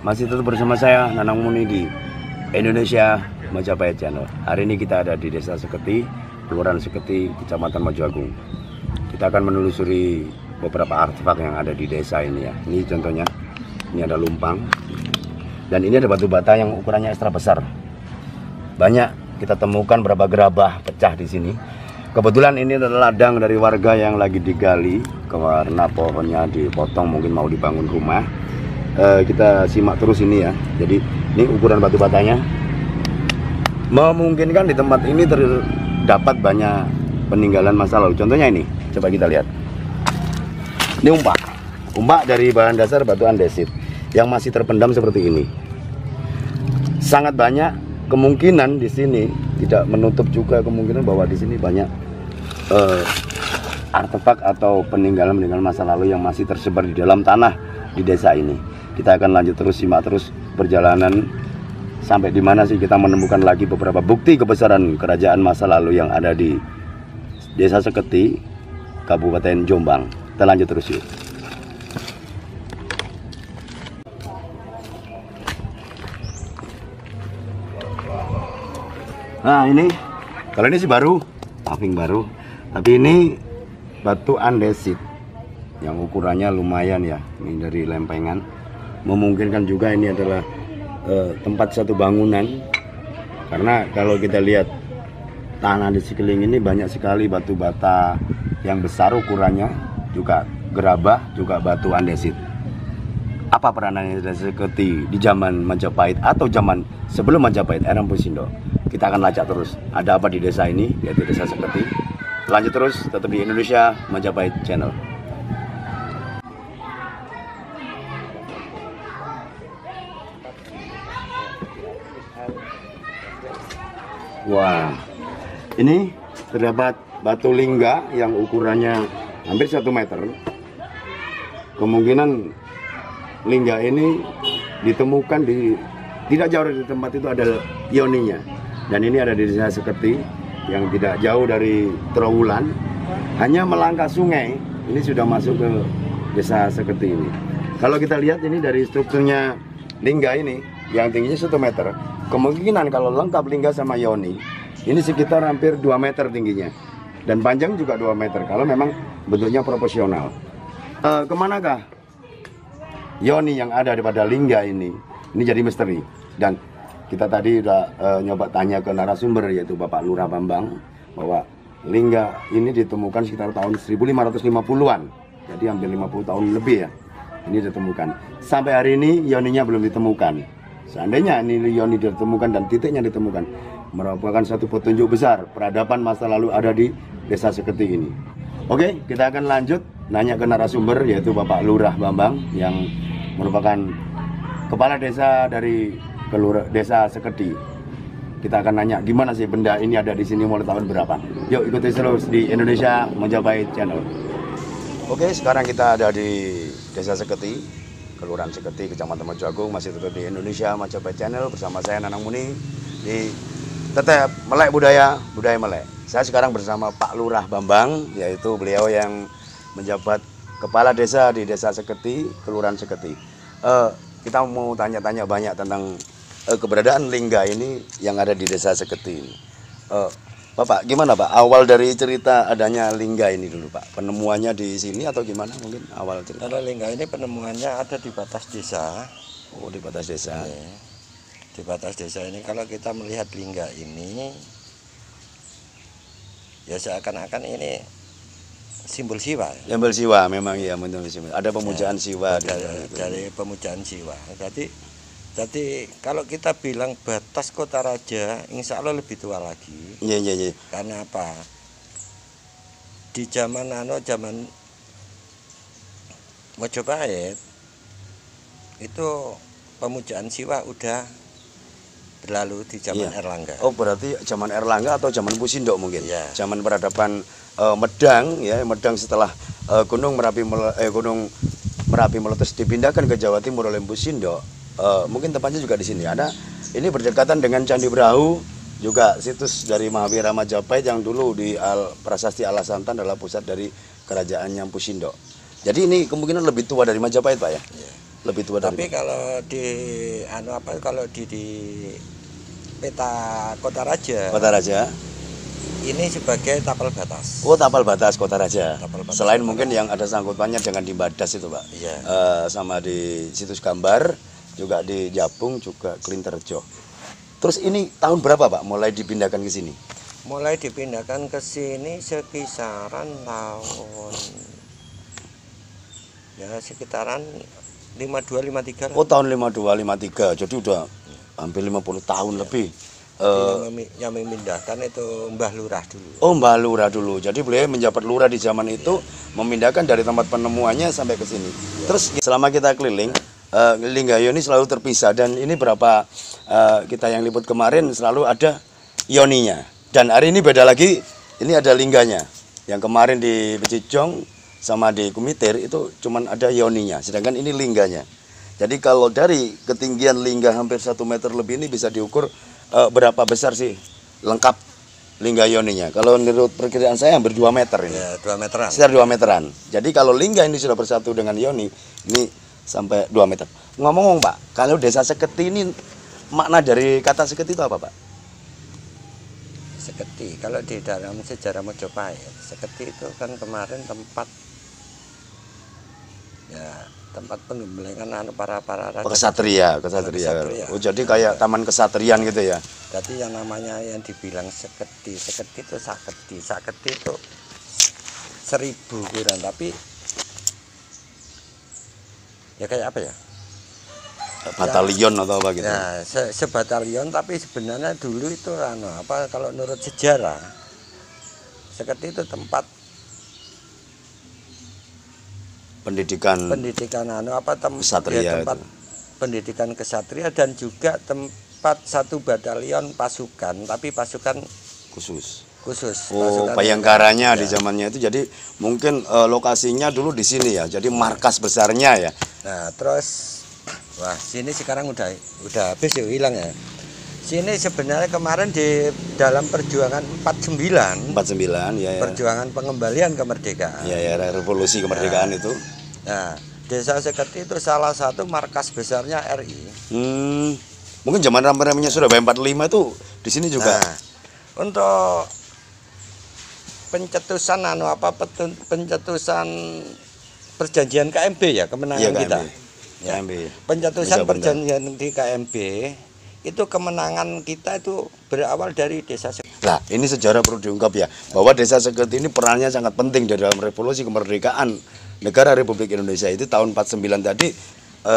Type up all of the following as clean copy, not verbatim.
Masih tetap bersama saya Nanang Muni di Indonesia Majapahit Channel. Hari ini kita ada di Desa Seketi, Kelurahan Seketi, Kecamatan Mojoagung. Kita akan menelusuri beberapa artefak yang ada di desa ini ya. Ini contohnya, ini ada lumpang. Dan ini ada batu bata yang ukurannya ekstra besar. Banyak kita temukan berapa gerabah pecah di sini. Kebetulan ini adalah ladang dari warga yang lagi digali karena pohonnya dipotong, mungkin mau dibangun rumah. Kita simak terus ini ya. Jadi ini ukuran batu batanya memungkinkan di tempat ini terdapat banyak peninggalan masa lalu. Contohnya ini, coba kita lihat. Ini umpak dari bahan dasar batu andesit yang masih terpendam seperti ini. Sangat banyak kemungkinan di sini, tidak menutup juga kemungkinan bahwa di sini banyak artefak atau peninggalan masa lalu yang masih tersebar di dalam tanah di desa ini. Kita akan lanjut terus, simak terus perjalanan sampai di mana sih kita menemukan lagi beberapa bukti kebesaran kerajaan masa lalu yang ada di Desa Seketi, Kabupaten Jombang. Kita lanjut terus yuk. Nah ini, kalau ini sih baru, paving baru. Tapi ini batu andesit yang ukurannya lumayan ya. Ini dari lempengan. Memungkinkan juga ini adalah tempat satu bangunan. Karena kalau kita lihat tanah di sekeliling ini banyak sekali batu bata yang besar ukurannya, juga gerabah, juga batu andesit. Apa peranannya Desa Seketi di zaman Majapahit atau zaman sebelum Majapahit, era Empu Sindok? Kita akan lacak terus. Ada apa di desa ini, yaitu Desa Seketi. Lanjut terus, tetap di Indonesia Majapahit Channel. Wah, ini terdapat batu lingga yang ukurannya hampir 1 meter. Kemungkinan lingga ini ditemukan di tidak jauh dari tempat itu ada yoninya. Dan ini ada di Desa Seketi yang tidak jauh dari Trowulan. Hanya melangkah sungai ini sudah masuk ke Desa Seketi ini. Kalau kita lihat ini dari strukturnya lingga ini yang tingginya 1 meter, kemungkinan kalau lengkap lingga sama yoni ini sekitar hampir 2 meter tingginya dan panjang juga 2 meter kalau memang bentuknya proporsional. Kemanakah yoni yang ada pada lingga ini? Ini jadi misteri. Dan kita tadi udah nyoba tanya ke narasumber, yaitu Bapak Lurah Bambang, bahwa lingga ini ditemukan sekitar tahun 1550-an. Jadi hampir 50 tahun lebih ya. Ini ditemukan. Sampai hari ini yoninya belum ditemukan. Seandainya ini yoni ditemukan dan titiknya ditemukan, merupakan satu petunjuk besar peradaban masa lalu ada di Desa Seketi ini. Oke, kita akan lanjut nanya ke narasumber, yaitu Bapak Lurah Bambang yang merupakan kepala desa dari Desa Seketi. Kita akan nanya gimana sih benda ini ada di sini mulai tahun berapa. Yuk ikuti terus di Indonesia Majapahit Channel. Oke, sekarang kita ada di Desa Seketi, Kelurahan Seketi, Kecamatan Mojoagung. Masih tetap di Indonesia Majapahit Channel bersama saya Nanang Muni di tetap melek budaya melek. Saya sekarang bersama Pak Lurah Bambang, yaitu beliau yang menjabat kepala desa di Desa Seketi, Kelurahan Seketi. Kita mau tanya-tanya banyak tentang keberadaan lingga ini yang ada di Desa Seketi ini. Bapak, gimana Pak? Awal dari cerita adanya lingga ini dulu Pak. Penemuannya di sini atau gimana mungkin awal cerita? Kalau lingga ini penemuannya ada di batas desa. Oh, di batas desa. Ya. Di batas desa ini kalau kita melihat lingga ini, ya seakan-akan ini simbol Siwa. Simbol Siwa memang ya, simbol. Ada pemujaan ya, Siwa dari pemujaan Siwa. Jadi kalau kita bilang batas Kota Raja, insya Allah lebih tua lagi. Iya. Karena apa? Di zaman Majapahit itu pemujaan Siwa udah berlalu di zaman Erlangga. Oh, berarti zaman Erlangga atau zaman Empu Sindok mungkin? Ya. Zaman peradaban Medang ya, Medang setelah Gunung Merapi meletus dipindahkan ke Jawa Timur oleh Empu Sindok. Mungkin tempatnya juga di sini ada. Ini berdekatan dengan Candi Brahu, juga situs dari Mahavira Majapahit yang dulu di Prasasti Alasantan adalah pusat dari kerajaannya Empu Sindok. Jadi ini kemungkinan lebih tua dari Majapahit Pak ya? lebih tua dari. Tapi kalau di kalau di peta Kota Raja. Kota Raja. Ini sebagai tapal batas. Oh, tapal batas Kota Raja. Batas Selain mungkin yang ada sangkutannya dengan di Badas itu, Pak. Iya. Sama di situs gambar, juga di Japung, juga Klinterjo. Terus ini tahun berapa, Pak, mulai dipindahkan ke sini? Mulai dipindahkan ke sini sekitaran tahun sekitaran 52 53 lah. Oh, tahun 52 53. Jadi udah hampir 50 tahun lebih. Yang memindahkan itu Mbah Lurah dulu. Oh, Mbah Lurah dulu. Jadi beliau menjabat lurah di zaman itu, memindahkan dari tempat penemuannya sampai ke sini. Terus selama kita keliling, Lingga Yoni selalu terpisah, dan ini berapa kita yang liput kemarin selalu ada Yoninya. Dan hari ini beda lagi, ini ada lingganya. Yang kemarin di Becijong sama di Kumitir itu cuman ada Yoninya, sedangkan ini lingganya. Jadi kalau dari ketinggian lingga hampir 1 meter lebih ini bisa diukur berapa besar sih lengkap lingga Yoninya. Kalau menurut perkiraan saya hampir 2 meter ini. Ya, 2 meteran. Sekitar 2 meteran. Jadi kalau lingga ini sudah bersatu dengan Yoni, ini sampai 2 meter. Ngomong-ngomong, Pak, kalau desa Seketi ini makna dari kata Seketi itu apa, Pak? Seketi, kalau di dalam sejarah Mojopahit, Seketi itu kan kemarin tempat pengembelengan para raja. Kesatria. Oh, jadi kayak taman kesatrian gitu ya. Jadi yang namanya yang dibilang Seketi itu Saketi itu 1000 kurang, tapi ya kayak apa ya? Batalion atau apa gitu. Ya, sebatalion, tapi sebenarnya dulu itu kalau menurut sejarah Seketi itu tempat pendidikan kesatria, tempat pendidikan kesatria, dan juga tempat satu batalion pasukan, tapi pasukan khusus. Oh, Bayangkaranya di zamannya itu, jadi mungkin lokasinya dulu di sini ya, jadi markas besarnya ya. Nah, terus wah, sini sekarang udah habis ya, hilang ya. Sini sebenarnya kemarin di dalam perjuangan 49 ya. Perjuangan pengembalian kemerdekaan. Ya, revolusi kemerdekaan itu. Nah, Desa Seketi itu salah satu markas besarnya RI. Mungkin zaman ramai-ramainya Surabaya 45 itu di sini juga. Nah, untuk pencetusan pencetusan perjanjian KMB ya, kemenangan KMB. kita. KMB. Pencetusan perjanjian di KMB itu, kemenangan kita itu berawal dari Desa Seketi. Nah, ini sejarah perlu diungkap ya, bahwa Desa Seketi ini perannya sangat penting di dalam revolusi kemerdekaan negara Republik Indonesia itu tahun 49 tadi.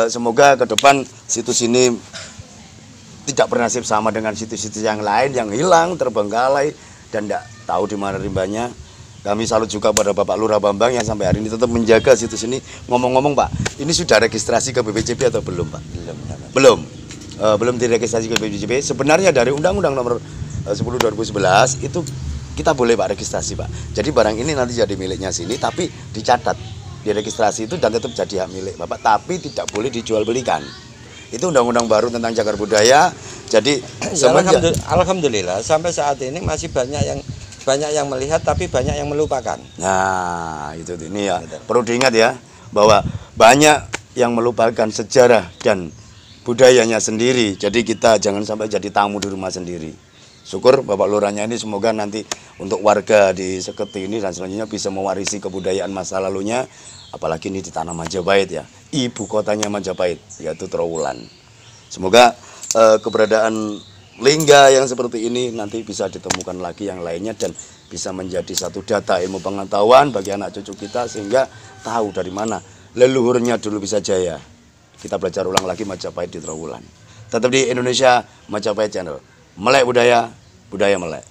Semoga ke depan situs ini tidak bernasib sama dengan situs-situs yang lain yang hilang, terbengkalai, dan tidak tahu di mana rimbanya. Kami salut juga pada Bapak Lurah Bambang yang sampai hari ini tetap menjaga situs ini. Ngomong-ngomong, Pak, ini sudah registrasi ke BPJP atau belum, Pak? Belum diregistrasi ke BPJP. Sebenarnya dari Undang-Undang Nomor 10 2011 itu kita boleh, Pak, registrasi, Pak. Jadi barang ini nanti jadi miliknya sini, tapi dicatat, diregistrasi itu, dan tetap jadi hak milik Bapak, tapi tidak boleh dijual belikan. Itu undang-undang baru tentang cagar budaya. Jadi alhamdulillah sampai saat ini masih banyak yang melihat, tapi banyak yang melupakan. Nah, itu ini ya. Perlu diingat ya, bahwa banyak yang melupakan sejarah dan budayanya sendiri. Jadi kita jangan sampai jadi tamu di rumah sendiri. Syukur Bapak Lurahnya ini semoga nanti untuk warga di Seketi ini dan selanjutnya bisa mewarisi kebudayaan masa lalunya, apalagi ini di tanah Majapahit ya, ibu kotanya Majapahit, yaitu Trowulan. Semoga keberadaan lingga yang seperti ini nanti bisa ditemukan lagi yang lainnya, dan bisa menjadi satu data ilmu pengetahuan bagi anak cucu kita, sehingga tahu dari mana leluhurnya dulu bisa jaya. Kita belajar ulang lagi Majapahit di Trowulan. Tetap di Indonesia Majapahit Channel. Melek budaya, budaya melek.